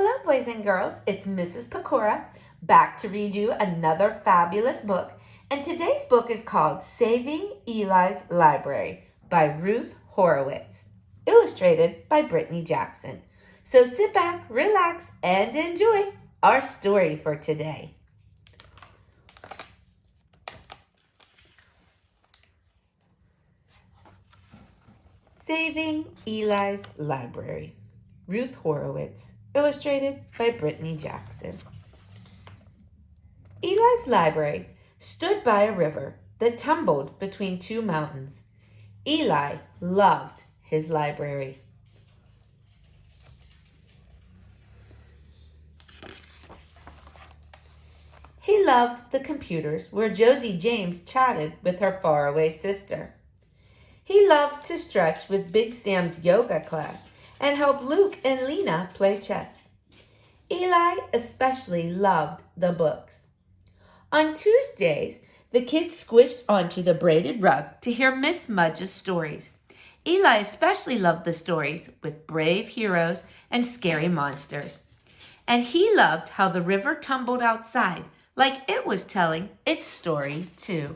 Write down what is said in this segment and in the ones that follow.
Hello, boys and girls. It's Mrs. Pecora back to read you another fabulous book. And today's book is called Saving Eli's Library by Ruth Horowitz, illustrated by Brittany Jackson. So sit back, relax, and enjoy our story for today. Saving Eli's Library, Ruth Horowitz, illustrated by Brittany Jackson. Eli's library stood by a river that tumbled between two mountains. Eli loved his library. He loved the computers where Josie James chatted with her faraway sister. He loved to stretch with Big Sam's yoga class and help Luke and Lena play chess. Eli especially loved the books. On Tuesdays, the kids squished onto the braided rug to hear Miss Mudge's stories. Eli especially loved the stories with brave heroes and scary monsters. And he loved how the river tumbled outside, like it was telling its story too.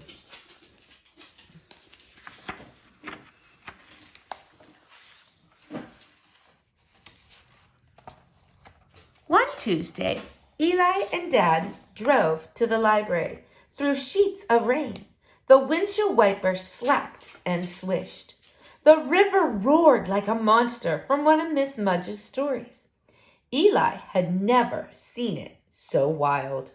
One Tuesday, Eli and Dad drove to the library through sheets of rain. The windshield wipers slapped and swished. The river roared like a monster from one of Miss Mudge's stories. Eli had never seen it so wild.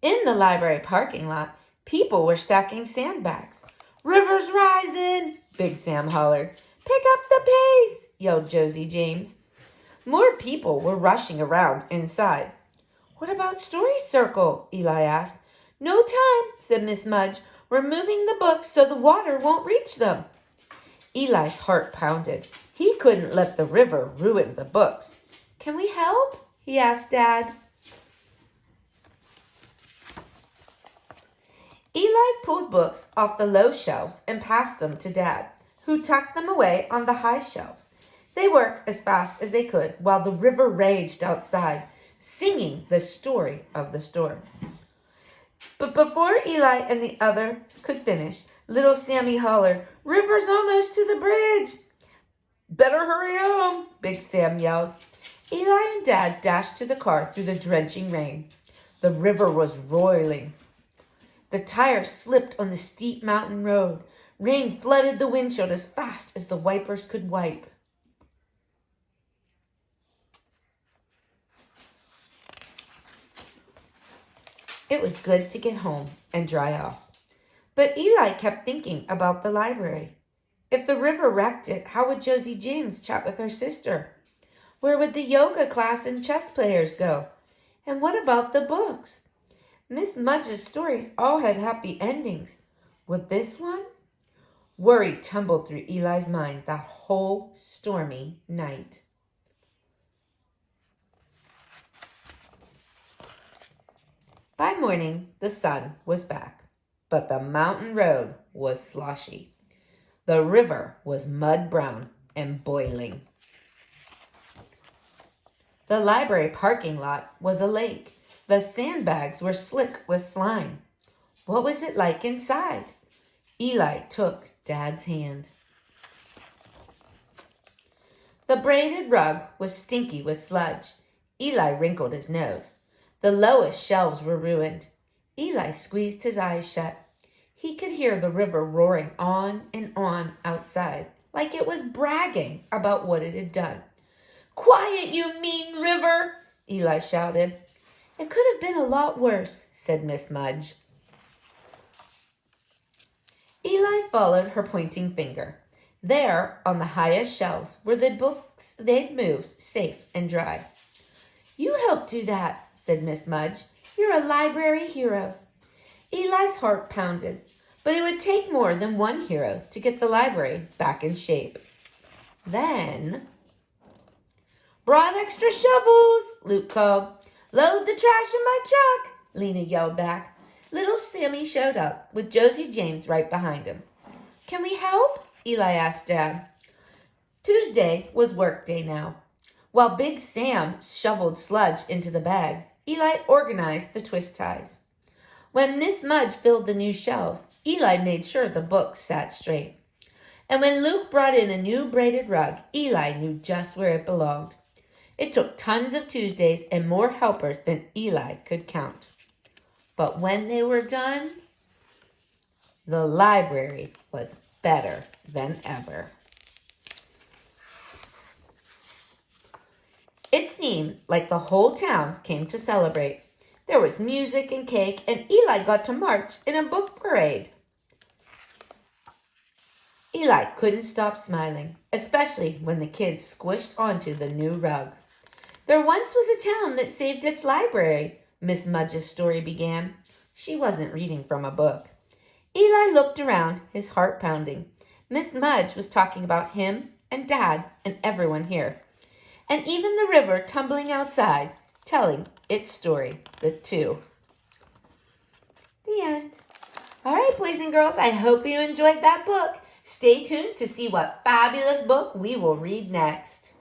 In the library parking lot, people were stacking sandbags. "River's rising," Big Sam hollered. "Pick up the pace," yelled Josie James. More people were rushing around inside. "What about Story Circle?" Eli asked. "No time," said Miss Mudge. "We're moving the books so the water won't reach them." Eli's heart pounded. He couldn't let the river ruin the books. "Can we help?" he asked Dad. Eli pulled books off the low shelves and passed them to Dad, who tucked them away on the high shelves. They worked as fast as they could while the river raged outside, singing the story of the storm. But before Eli and the others could finish, little Sammy hollered, "River's almost to the bridge." "Better hurry home," Big Sam yelled. Eli and Dad dashed to the car through the drenching rain. The river was roiling. The tires slipped on the steep mountain road. Rain flooded the windshield as fast as the wipers could wipe. It was good to get home and dry off. But Eli kept thinking about the library. If the river wrecked it, how would Josie James chat with her sister? Where would the yoga class and chess players go? And what about the books? Miss Mudge's stories all had happy endings. Would this one? Worry tumbled through Eli's mind that whole stormy night. By morning, the sun was back, but the mountain road was sloshy. The river was mud brown and boiling. The library parking lot was a lake. The sandbags were slick with slime. What was it like inside? Eli took Dad's hand. The braided rug was stinky with sludge. Eli wrinkled his nose. The lowest shelves were ruined. Eli squeezed his eyes shut. He could hear the river roaring on and on outside, like it was bragging about what it had done. "Quiet, you mean river!" Eli shouted. "It could have been a lot worse," said Miss Mudge. Eli followed her pointing finger. There, on the highest shelves, were the books they'd moved safe and dry. "You helped do that," said Miss Mudge. "You're a library hero." Eli's heart pounded, but it would take more than one hero to get the library back in shape. Then, "Brought extra shovels," Luke called. "Load the trash in my truck," Lena yelled back. Little Sammy showed up with Josie James right behind him. "Can we help?" Eli asked Dad. Tuesday was work day now. While Big Sam shoveled sludge into the bags, Eli organized the twist ties. When Miss Mudge filled the new shelves, Eli made sure the books sat straight. And when Luke brought in a new braided rug, Eli knew just where it belonged. It took tons of Tuesdays and more helpers than Eli could count. But when they were done, the library was better than ever. It seemed like the whole town came to celebrate. There was music and cake, and Eli got to march in a book parade. Eli couldn't stop smiling, especially when the kids squished onto the new rug. There once was a town that saved its library, Miss Mudge's story began. She wasn't reading from a book. Eli looked around, his heart pounding. Miss Mudge was talking about him and Dad and everyone here. And even the river tumbling outside, telling its story, the two. The end. All right, boys and girls, I hope you enjoyed that book. Stay tuned to see what fabulous book we will read next.